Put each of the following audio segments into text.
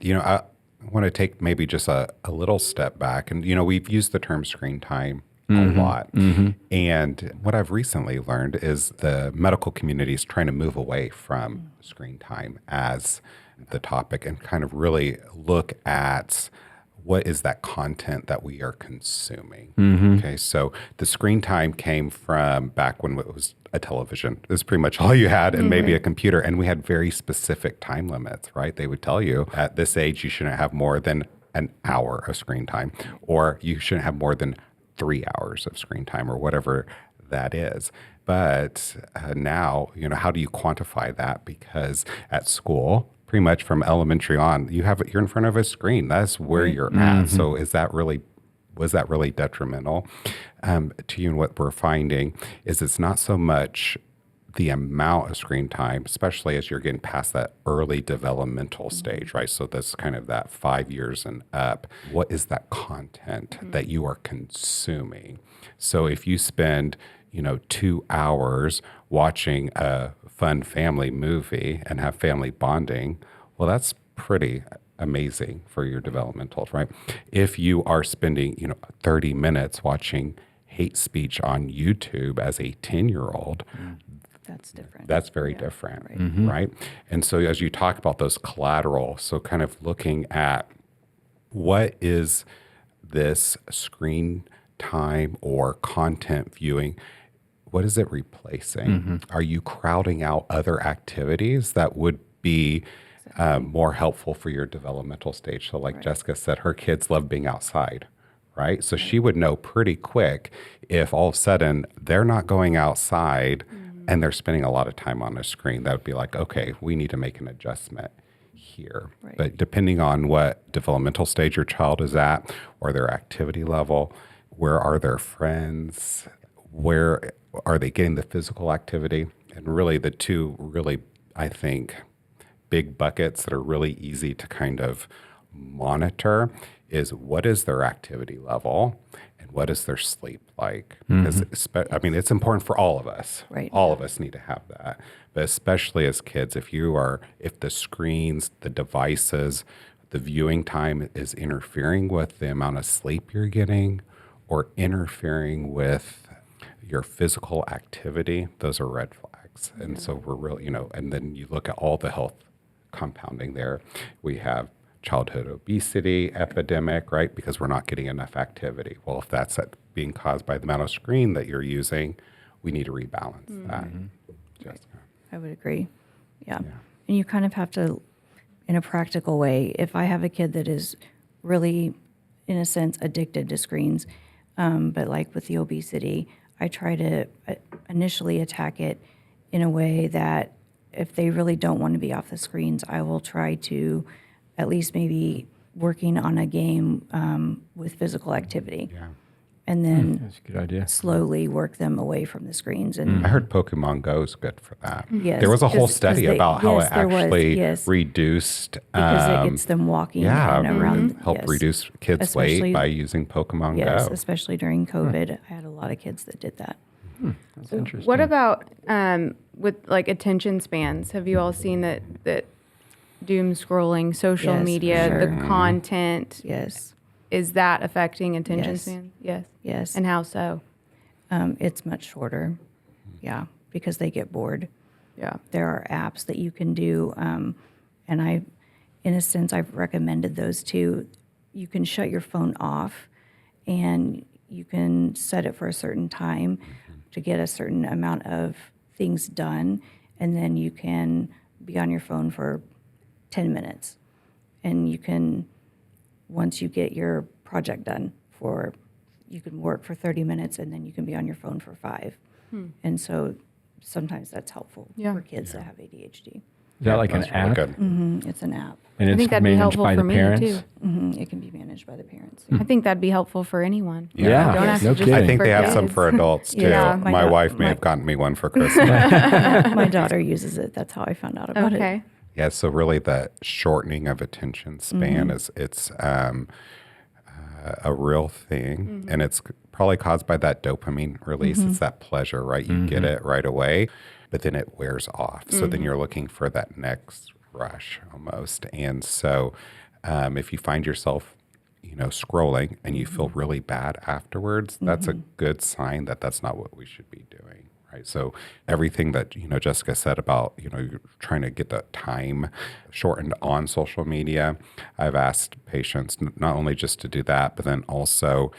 I want to take maybe just a little step back. And, we've used the term screen time a lot. And what I've recently learned is the medical community is trying to move away from screen time as the topic and kind of really look at what is that content that we are consuming. Okay, so the screen time came from back when it was a television. It was pretty much all you had and maybe a computer. And we had very specific time limits, right? They would tell you at this age, you shouldn't have more than an hour of screen time, or you shouldn't have more than 3 hours of screen time, or whatever that is. But now, how do you quantify that? Because at school, pretty much from elementary on, you're in front of a screen. That's where you're at. So was that really detrimental to you? And what we're finding is it's not so much the amount of screen time, especially as you're getting past that early developmental stage, right? So that's kind of that 5 years and up. What is that content that you are consuming? So if you spend 2 hours watching a fun family movie and have family bonding, well, that's pretty amazing for your developmental, right? If you are spending, 30 minutes watching hate speech on YouTube as a 10-year-old, that's different. That's very different, right? And so as you talk about those collateral, so kind of looking at what is this screen time or content viewing, what is it replacing? Are you crowding out other activities that would be more helpful for your developmental stage? So like Jessica said, her kids love being outside, right? So she would know pretty quick if all of a sudden they're not going outside and they're spending a lot of time on a screen. That would be like, okay, we need to make an adjustment here. But depending on what developmental stage your child is at or their activity level, where are their friends, where are they getting the physical activity? And really the two really, I think, big buckets that are really easy to kind of monitor is what is their activity level and what is their sleep like? Because it's important for all of us. All of us need to have that. But especially as kids, if the screens, the devices, the viewing time is interfering with the amount of sleep you're getting or interfering with your physical activity, those are red flags. And so we're really, and then you look at all the health compounding there. We have childhood obesity epidemic, right? Because we're not getting enough activity. Well, if that's being caused by the amount of screen that you're using, we need to rebalance that. Jessica. I would agree. Yeah. And you kind of have to, in a practical way, if I have a kid that is really, in a sense, addicted to screens, but like with the obesity, I try to initially attack it in a way that if they really don't want to be off the screens, I will try to at least maybe working on a game with physical activity. And then that's a good idea. Slowly work them away from the screens. And I heard Pokemon Go is good for that. Yes, there was a whole study about how it actually reduced because it gets them walking around. Helped reduce kids' weight by using Pokemon Go. Yes, especially during COVID. I had a lot of kids that did that. That's interesting. What about with like attention spans? Have you all seen that doom scrolling, social media, the content? Yes. Is that affecting attention span? Yes. Yes. And how so? It's much shorter. Yeah, because they get bored. Yeah. There are apps that you can do, and in a sense, I've recommended those too. You can shut your phone off, and you can set it for a certain time to get a certain amount of things done, and then you can be on your phone for 10 minutes. And you can, once you get your project done, you can work for 30 minutes, and then you can be on your phone for 5. And so sometimes that's helpful for kids that have ADHD. Is that like an app? Really It's an app. And I it's think that'd be managed helpful by for the me parents? too. It can be managed by the parents. I think that'd be helpful for anyone. Yeah. Don't have to No just kidding. I think for they have kids. some for adults too. Yeah, my wife may have gotten me one for Christmas. My daughter uses it. That's how I found out about it. Okay. Yeah, so really the shortening of attention span it's a real thing, and it's probably caused by that dopamine release. It's that pleasure, right? You get it right away, but then it wears off. So then you're looking for that next rush almost. And so If you find yourself, scrolling and you feel really bad afterwards, that's a good sign that that's not what we should be doing. Right. So everything that, Jessica said about, you're trying to get the time shortened on social media. I've asked patients not only just to do that, but then also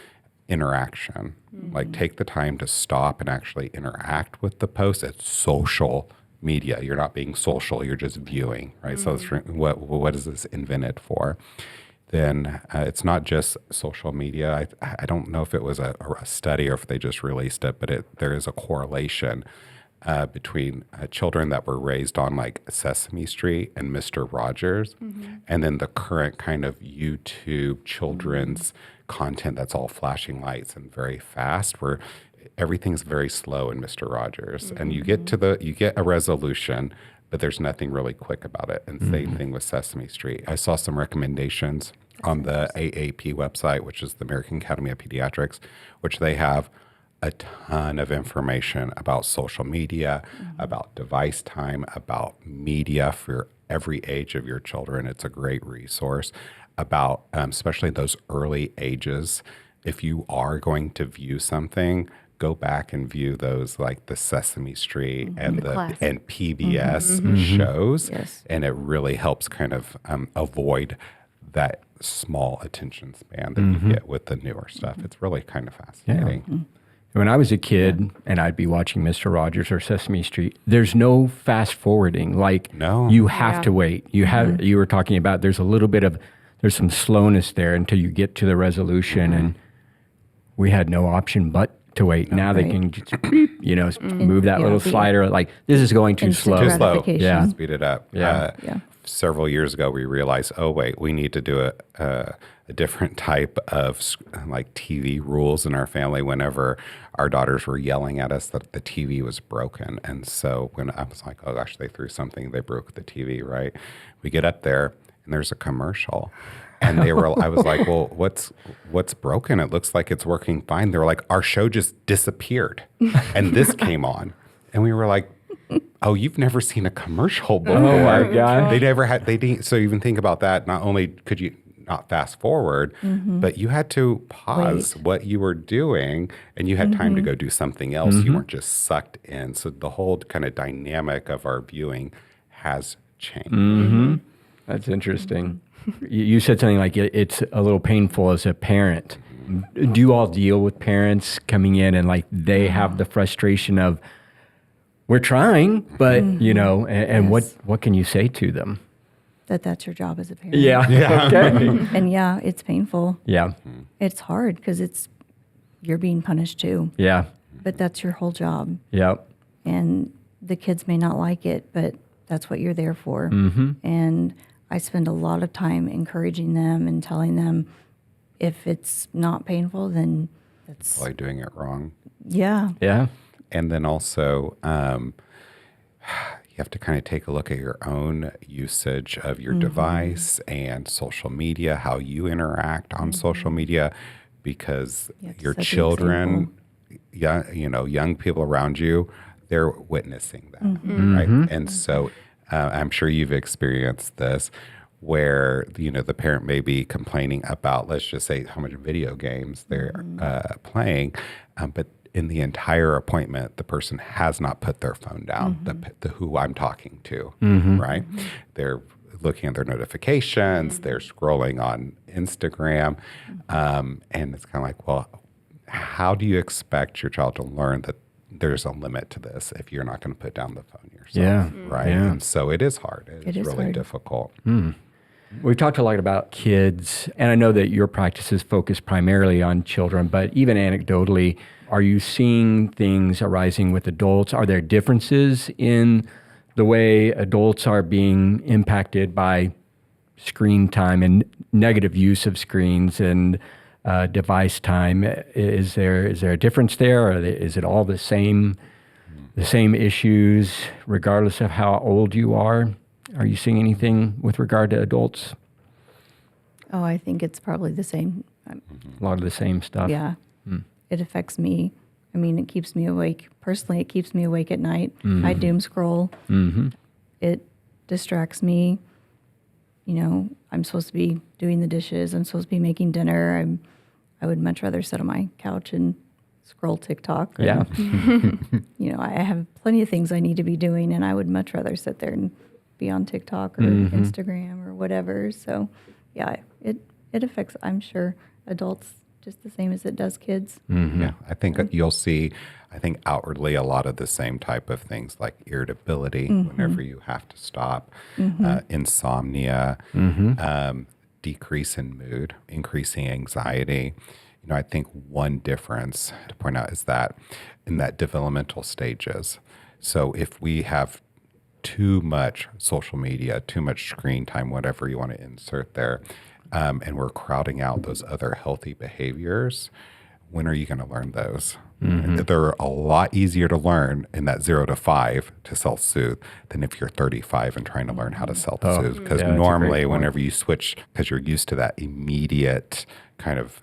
interaction. Like take the time to stop and actually interact with the post. It's social media. You're not being social. You're just viewing. Right. So it's, what is this invented for? Then it's not just social media. I don't know if it was a study or if they just released it, but there is a correlation between children that were raised on like Sesame Street and Mr. Rogers, and then the current kind of YouTube children's content that's all flashing lights and very fast, where everything's very slow in Mr. Rogers, and you get a resolution, but there's nothing really quick about it. And same thing with Sesame Street. I saw some recommendations on the AAP website, which is the American Academy of Pediatrics, which they have a ton of information about social media, about device time, about media for every age of your children. It's a great resource about, especially those early ages. If you are going to view something, go back and view those like the Sesame Street and PBS shows, and it really helps kind of avoid that small attention span that you get with the newer stuff. It's really kind of fascinating. When I was a kid and I'd be watching Mr. Rogers or Sesame Street, there's no fast forwarding. Like you have to wait. You were talking about there's some slowness there until you get to the resolution, and we had no option but to wait. Now they can just move that little slider. Like this is going too slow. Too slow. Yeah. Speed it up. Several years ago, we realized, oh wait, we need to do a different type of like TV rules in our family. Whenever our daughters were yelling at us that the TV was broken, and so when I was like, oh gosh, they threw something, they broke the TV. Right? We get up there and there's a commercial. And I was like, well, what's broken? It looks like it's working fine. They were like, our show just disappeared. And this came on. And we were like, oh, you've never seen a commercial before. Oh my God. They didn't. So even think about that. Not only could you not fast forward, but you had to pause what you were doing and you had time to go do something else. You weren't just sucked in. So the whole kind of dynamic of our viewing has changed. That's interesting. You said something like it's a little painful as a parent. Do you all deal with parents coming in and like they have the frustration of, we're trying, but and what can you say to them? That's your job as a parent. Yeah. Okay. And it's painful. Yeah. It's hard because you're being punished too. Yeah. But that's your whole job. Yeah. And the kids may not like it, but that's what you're there for. And I spend a lot of time encouraging them and telling them if it's not painful, then that's Probably doing it wrong. Yeah. Yeah. And then also, you have to kind of take a look at your own usage of your device and social media, how you interact on social media, because your children, young people around you, they're witnessing that, right? And so I'm sure you've experienced this where, the parent may be complaining about, let's just say, how much video games they're playing, but in the entire appointment, the person has not put their phone down, the who I'm talking to, right? They're looking at their notifications, they're scrolling on Instagram, and it's kind of like, well, how do you expect your child to learn that there's a limit to this if you're not going to put down the phone yourself, right? Yeah. And so it is hard. It is really difficult. We've talked a lot about kids, and I know that your practice is focused primarily on children, but even anecdotally, are you seeing things arising with adults? Are there differences in the way adults are being impacted by screen time and negative use of screens and device time? Is there a difference there, or is it all the same issues regardless of how old you are? Are you seeing anything with regard to adults? Oh, I think it's probably the same. A lot of the same stuff. Yeah. It affects me. I mean, it keeps me awake. Personally, it keeps me awake at night. I doom scroll. It distracts me. I'm supposed to be doing the dishes. I'm supposed to be making dinner. I would much rather sit on my couch and scroll TikTok. Yeah. I have plenty of things I need to be doing, and I would much rather sit there and be on TikTok or Instagram or whatever. So, yeah, it affects, I'm sure, adults just the same as it does kids. Yeah, I think you'll see, outwardly a lot of the same type of things like irritability whenever you have to stop, insomnia, decrease in mood, increasing anxiety. I think one difference to point out is that in that developmental stages. So if we have too much social media, too much screen time, whatever you want to insert there, and we're crowding out those other healthy behaviors, when are you going to learn those? They're a lot easier to learn in that 0 to 5 to self-soothe than if you're 35 and trying to learn how to self-soothe. Because yeah, that's a normally great point. whenever you switch, because you're used to that immediate kind of,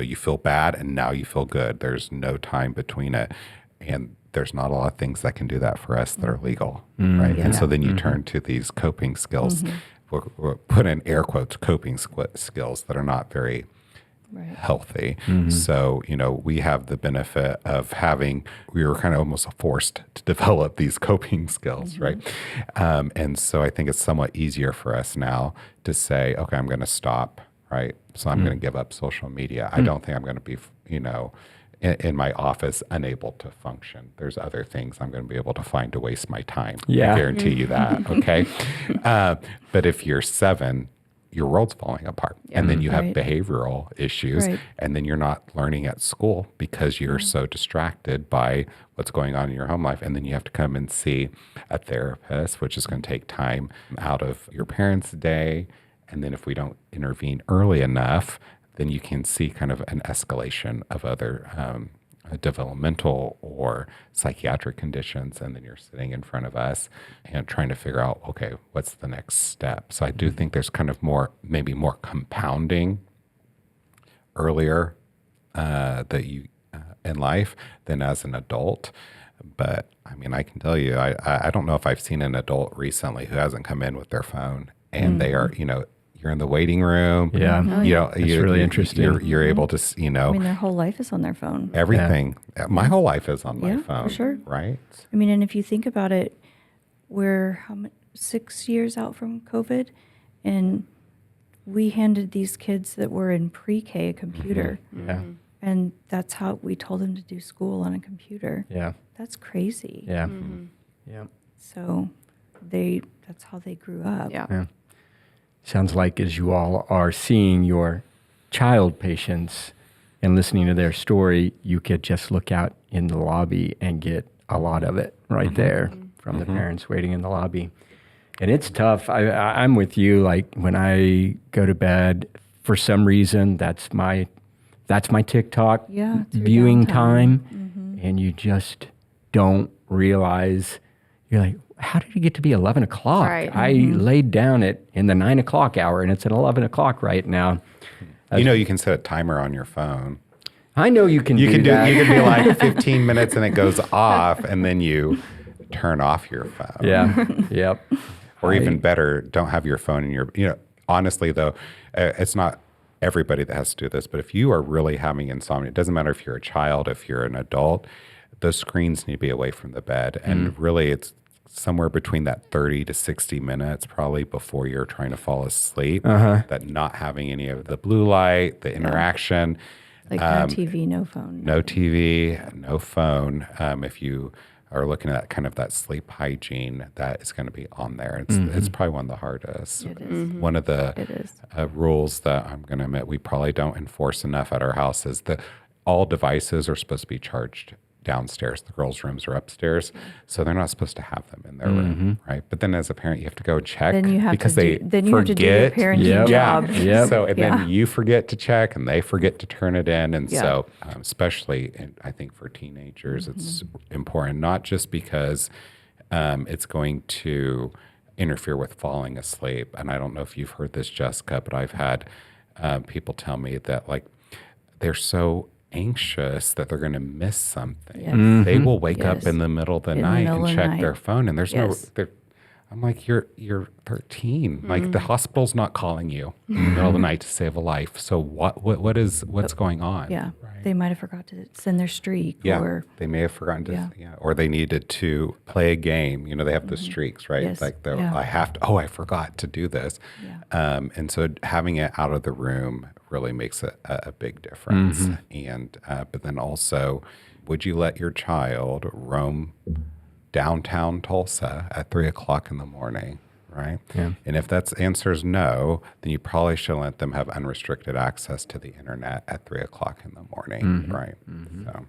you feel bad and now you feel good. There's no time between it. And there's not a lot of things that can do that for us that are legal, right? Yeah. And so then you turn to these coping skills. We'll put in air quotes, coping skills that are not very healthy. So, we have the benefit of we were kind of almost forced to develop these coping skills, right? And so I think it's somewhat easier for us now to say, okay, I'm going to stop, right? So I'm going to give up social media. I don't think I'm going to be, in my office unable to function. There's other things I'm going to be able to find to waste my time. Yeah. I guarantee you that, okay? But if you're 7, your world's falling apart. And then you have Right. behavioral issues. Right. And then you're not learning at school because you're so distracted by what's going on in your home life. And then you have to come and see a therapist, which is going to take time out of your parents' day. And then if we don't intervene early enough, then you can see kind of an escalation of other developmental or psychiatric conditions. And then you're sitting in front of us and trying to figure out, okay, what's the next step? So I do think there's kind of maybe more compounding earlier that you in life than as an adult. But I mean, I can tell you, I don't know if I've seen an adult recently who hasn't come in with their phone and they are, you're in the waiting room. Yeah. That's really interesting. You're able to, Their whole life is on their phone. everything. My whole life is on my Yeah, for phone, sure. right? And if you think about it, we're 6 years out from COVID, and we handed these kids that were in pre-K a computer. Yeah. And that's how we told them to do school on a computer. Yeah. That's crazy. Yeah. Yeah. So that's how they grew up. Yeah. Yeah. Sounds like as you all are seeing your child patients and listening to their story, you could just look out in the lobby and get a lot of it right there from the parents waiting in the lobby. And it's tough. I'm with you. Like when I go to bed, for some reason, that's my TikTok Yeah, it's your viewing downtime. time. And you just don't realize, you're like, how did it get to be 11 o'clock? Right. I laid down in the 9 o'clock hour and it's at 11 o'clock right now. You can set a timer on your phone. I know you can You do can that. you can be like 15 minutes and it goes off and then you turn off your phone. Yeah. Yep. Or even better, don't have your phone in your, honestly though, it's not everybody that has to do this, but if you are really having insomnia, it doesn't matter if you're a child, if you're an adult, those screens need to be away from the bed. And really it's somewhere between that 30 to 60 minutes probably before you're trying to fall asleep, that not having any of the blue light, the interaction. Like no TV, no phone. No TV, no phone. If you are looking at kind of that sleep hygiene, that is going to be on there. It's probably one of the hardest. It is. One of the It is. rules that I'm going to admit we probably don't enforce enough at our house is that all devices are supposed to be charged downstairs. The girls' rooms are upstairs, so they're not supposed to have them in their room, right? But then as a parent, you have to go check Then you have because to they do, then you have to do your forget. parenting Yep. job. Yep. So, and Yeah. then you forget to check and they forget to turn it in. And Yeah. so, especially I think for teenagers, it's important, not just because it's going to interfere with falling asleep. And I don't know if you've heard this, Jessica, but I've had people tell me that like they're so anxious that they're going to miss something. Yes. They will wake up Yes. in the middle of the In the night middle and of the check night. their phone and there's Yes. no, I'm like, you're 13. Like the hospital's not calling you in the middle of the night to save a life. So what's going on? Yeah. They might have forgot to send their streak Yeah, or they may have forgotten to, Yeah. or they needed to play a game. You know, they have the streaks, right? Yes, Like yeah. I forgot to do this. Yeah. And so having it out of the room really makes a big difference. And, but then also, would you let your child roam downtown Tulsa at 3:00 in the morning? Right. Yeah. And if that answer is no, then you probably shouldn't let them have unrestricted access to the internet at 3:00 in the morning. Right. So.